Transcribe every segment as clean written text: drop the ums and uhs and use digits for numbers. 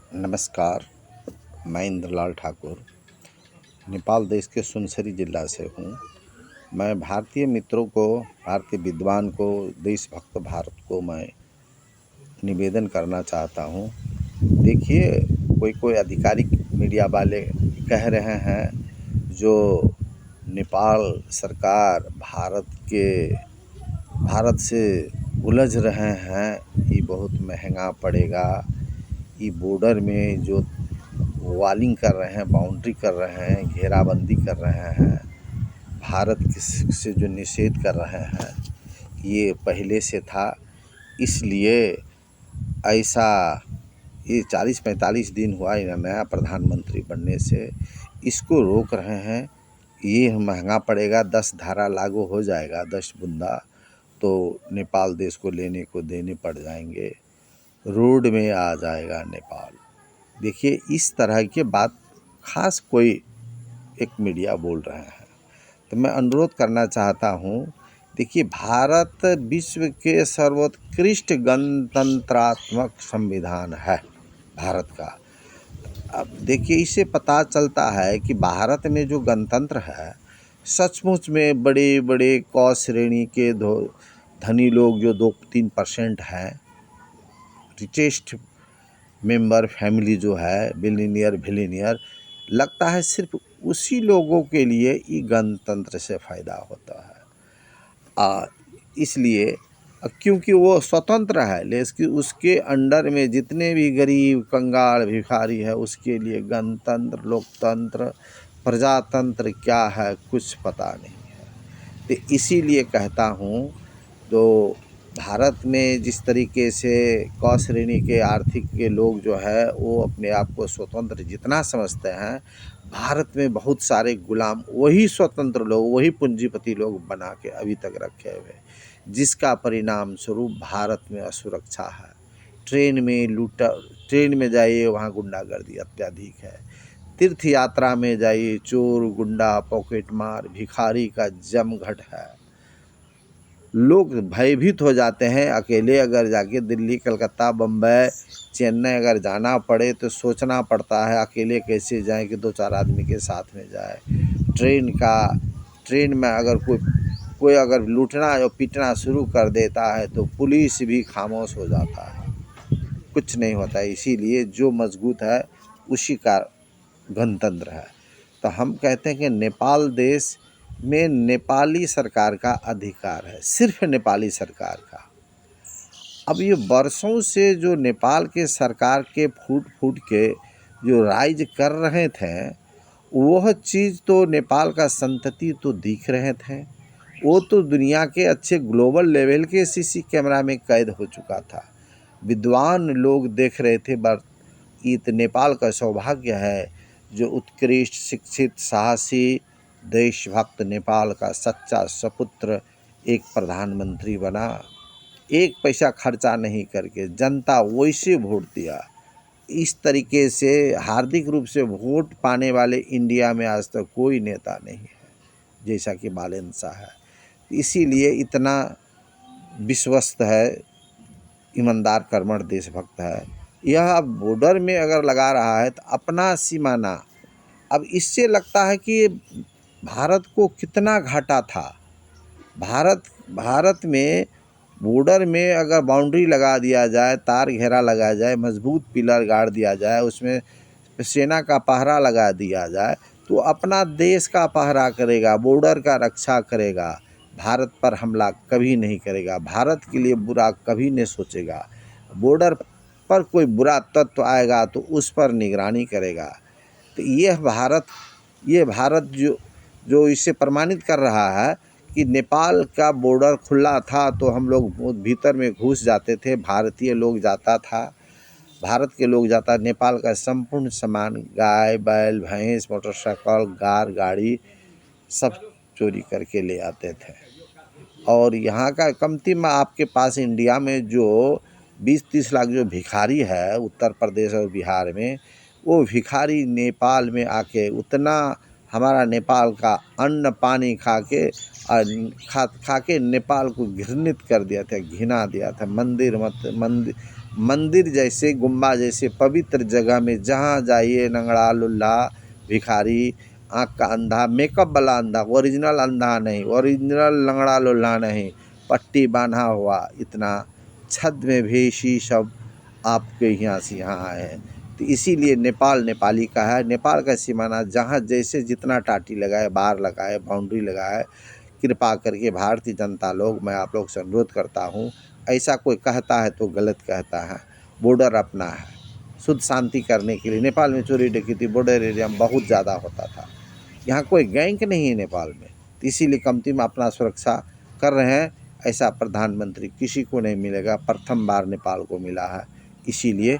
नमस्कार। मैं इंद्रलाल ठाकुर नेपाल देश के सुनसरी जिला से हूँ। मैं भारतीय मित्रों को, भारतीय विद्वान को, देशभक्त भारत को मैं निवेदन करना चाहता हूँ। देखिए, कोई आधिकारिक मीडिया वाले कह रहे हैं जो नेपाल सरकार भारत से उलझ रहे हैं, ये बहुत महंगा पड़ेगा। ये बॉर्डर में जो वॉलिंग कर रहे हैं, बाउंड्री कर रहे हैं, घेराबंदी कर रहे हैं, भारत से जो निषेध कर रहे हैं, ये पहले से था। इसलिए ऐसा ये 40-45 दिन हुआ नया प्रधानमंत्री बनने से, इसको रोक रहे हैं। ये महंगा पड़ेगा। 10 धारा लागू हो जाएगा, 10 बूंदा तो नेपाल देश को लेने को देने पड़ जाएंगे, रोड में आ जाएगा नेपाल। देखिए, इस तरह की बात खास कोई एक मीडिया बोल रहे हैं, तो मैं अनुरोध करना चाहता हूँ। देखिए, भारत विश्व के सर्वोत्कृष्ट गणतंत्रात्मक संविधान है भारत का। अब देखिए, इससे पता चलता है कि भारत में जो गणतंत्र है, सचमुच में बड़े बड़े क श्रेणी के धनी लोग जो 2-3% हैं, रिचेस्ट मेंबर फैमिली जो है, बिलियनियर, लगता है सिर्फ उसी लोगों के लिए ये गणतंत्र से फ़ायदा होता है। इसलिए क्योंकि वो स्वतंत्र है, लेकिन उसके अंडर में जितने भी गरीब कंगाल भिखारी है, उसके लिए गणतंत्र, लोकतंत्र, प्रजातंत्र क्या है कुछ पता नहीं है। तो इसीलिए कहता हूँ, तो भारत में जिस तरीके से क श्रेणी के आर्थिक के लोग जो है वो अपने आप को स्वतंत्र जितना समझते हैं, भारत में बहुत सारे गुलाम वही स्वतंत्र लोग, वही पूंजीपति लोग बना के अभी तक रखे हुए, जिसका परिणाम स्वरूप भारत में असुरक्षा है। ट्रेन में जाइए, वहाँ गुंडागर्दी अत्यधिक है। तीर्थ यात्रा में जाइए, चोर गुंडा पॉकेटमार भिखारी का जमघट है। लोग भयभीत हो जाते हैं। अकेले अगर जाके दिल्ली, कलकत्ता, बम्बई, चेन्नई अगर जाना पड़े तो सोचना पड़ता है अकेले कैसे जाएं कि 2-4 आदमी के साथ में जाए। ट्रेन में अगर कोई अगर लूटना या पीटना शुरू कर देता है तो पुलिस भी खामोश हो जाता है, कुछ नहीं होता है। इसीलिए जो मजबूत है उसी का गणतंत्र है। तो हम कहते हैं कि नेपाल देश में नेपाली सरकार का अधिकार है, सिर्फ नेपाली सरकार का। अब ये वर्षों से जो नेपाल के सरकार के फूट के जो राइज कर रहे थे, वह चीज़ तो नेपाल का संतति तो दिख रहे थे। वो तो दुनिया के अच्छे ग्लोबल लेवल के सीसी कैमरा में कैद हो चुका था। विद्वान लोग देख रहे थे। ये तो नेपाल का सौभाग्य है जो उत्कृष्ट शिक्षित साहसी देशभक्त नेपाल का सच्चा सपुत्र एक प्रधानमंत्री बना। 1 पैसा खर्चा नहीं करके जनता वैसे वोट दिया। इस तरीके से हार्दिक रूप से वोट पाने वाले इंडिया में आज तक कोई नेता नहीं है जैसा कि बालेन शाह है। इसीलिए इतना विश्वस्त है, ईमानदार कर्मठ देशभक्त है। यह बॉर्डर में अगर लगा रहा है तो अपना सीमाना, अब इससे लगता है कि भारत को कितना घाटा था। भारत में बॉर्डर में अगर बाउंड्री लगा दिया जाए, तार घेरा लगाया जाए, मजबूत पिलर गाड़ दिया जाए, उसमें सेना का पहरा लगा दिया जाए, तो अपना देश का पहरा करेगा, बॉर्डर का रक्षा करेगा, भारत पर हमला कभी नहीं करेगा, भारत के लिए बुरा कभी नहीं सोचेगा। बॉर्डर पर कोई बुरा तत्व आएगा तो उस पर निगरानी करेगा। तो ये भारत जो इसे प्रमाणित कर रहा है कि नेपाल का बॉर्डर खुला था तो हम लोग भीतर में घुस जाते थे, भारतीय लोग जाता था, भारत के लोग जाता, नेपाल का संपूर्ण सामान, गाय बैल भैंस, मोटरसाइकिल, गाड़ी सब चोरी करके ले आते थे। और यहाँ का कमती में आपके पास इंडिया में जो 20-30 लाख जो भिखारी है उत्तर प्रदेश और बिहार में, वो भिखारी नेपाल में आके उतना हमारा नेपाल का अन्न पानी खा के नेपाल को घृणित कर दिया था, घिना दिया था। मंदिर मंदिर जैसे, गुम्बा जैसे पवित्र जगह में जहाँ जाइए लंगड़ा लुल्ला भिखारी, आँख का अंधा, मेकअप वाला अंधा, ओरिजिनल अंधा नहीं, ओरिजिनल लंगड़ा लुल्ला नहीं, पट्टी बांधा हुआ, इतना छद्म भेषी सब आपके यहाँ से यहाँ आए हैं। तो इसीलिए नेपाल नेपाली का है। नेपाल का सीमाना जहाँ जैसे जितना टाटी लगाए, बार लगाए, बाउंड्री लगाए, कृपा करके भारतीय जनता लोग, मैं आप लोग से अनुरोध करता हूँ, ऐसा कोई कहता है तो गलत कहता है। बॉर्डर अपना है, शुद्ध शांति करने के लिए। नेपाल में चोरी डकैती बॉर्डर एरिया में बहुत ज़्यादा होता था। यहाँ कोई गैंग नहीं है नेपाल में, तो इसीलिए कमती में अपना सुरक्षा कर रहे हैं। ऐसा प्रधानमंत्री किसी को नहीं मिलेगा, प्रथम बार नेपाल को मिला है। इसीलिए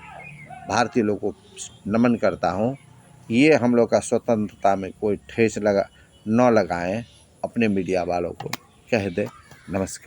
भारतीय लोगों को नमन करता हूँ। ये हम लोग का स्वतंत्रता में कोई ठेस न लगाएं, अपने मीडिया वालों को कह दे। नमस्कार।